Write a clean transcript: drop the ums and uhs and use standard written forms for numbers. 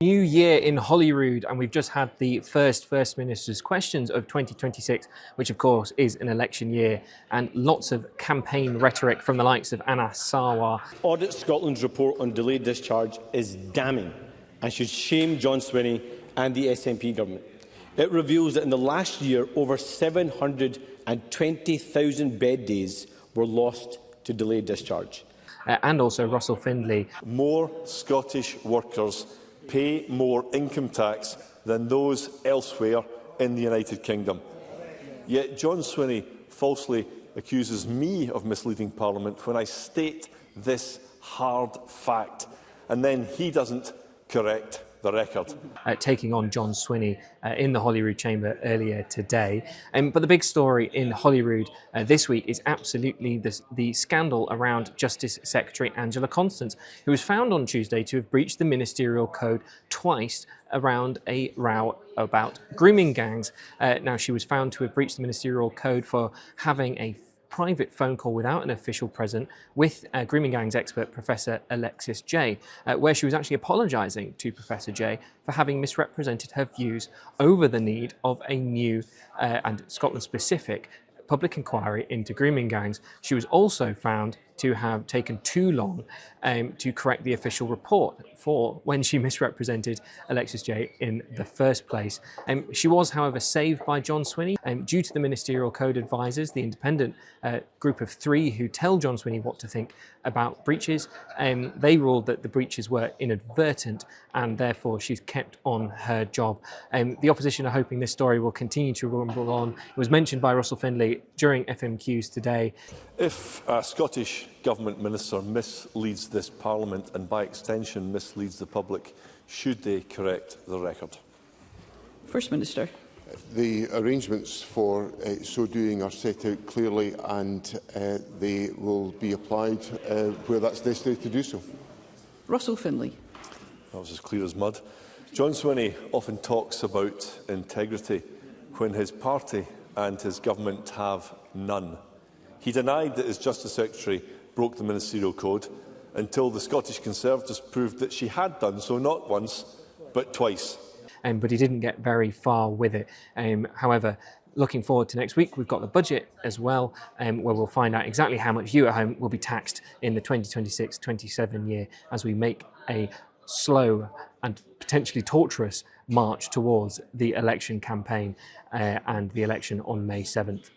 New year in Holyrood, and we've just had the First Minister's questions of 2026, which of course is an election year, and lots of campaign rhetoric from the likes of Anas Sarwar. Audit Scotland's report on delayed discharge is damning and should shame John Swinney and the SNP government. It reveals that in the last year, over 720,000 bed days were lost to delayed discharge. And also Russell Findlay. More Scottish workers pay more income tax than those elsewhere in the United Kingdom. Yet John Swinney falsely accuses me of misleading Parliament when I state this hard fact, and then he doesn't correct the record. Taking on John Swinney in the Holyrood Chamber earlier today. But the big story in Holyrood this week is absolutely the scandal around Justice Secretary Angela Constance, who was found on Tuesday to have breached the ministerial code twice around a row about grooming gangs. Now, she was found to have breached the ministerial code for having a private phone call without an official present with grooming gangs expert Professor Alexis Jay, where she was actually apologising to Professor Jay for having misrepresented her views over the need of a new and Scotland-specific public inquiry into grooming gangs. She was also found to have taken too long to correct the official report for when she misrepresented Alexis Jay in the first place. She was, however, saved by John Swinney due to the Ministerial Code Advisors, the independent group of three who tell John Swinney what to think about breaches. They ruled that the breaches were inadvertent and therefore she's kept on her job. The opposition are hoping this story will continue to rumble on. It was mentioned by Russell Findlay during FMQs today. If a Scottish Government Minister misleads this Parliament and by extension misleads the public, should they correct the record? First Minister. The arrangements for so doing are set out clearly and they will be applied where that's necessary to do so. Russell Findlay. That was as clear as mud. John Swinney often talks about integrity when his party and his government have none. He denied that his Justice Secretary broke the ministerial code until the Scottish Conservatives proved that she had done so not once but twice. But he didn't get very far with it. However, looking forward to next week, we've got the budget as well, where we'll find out exactly how much you at home will be taxed in the 2026-27 year as we make a slow and potentially torturous march towards the election campaign and the election on May 7th.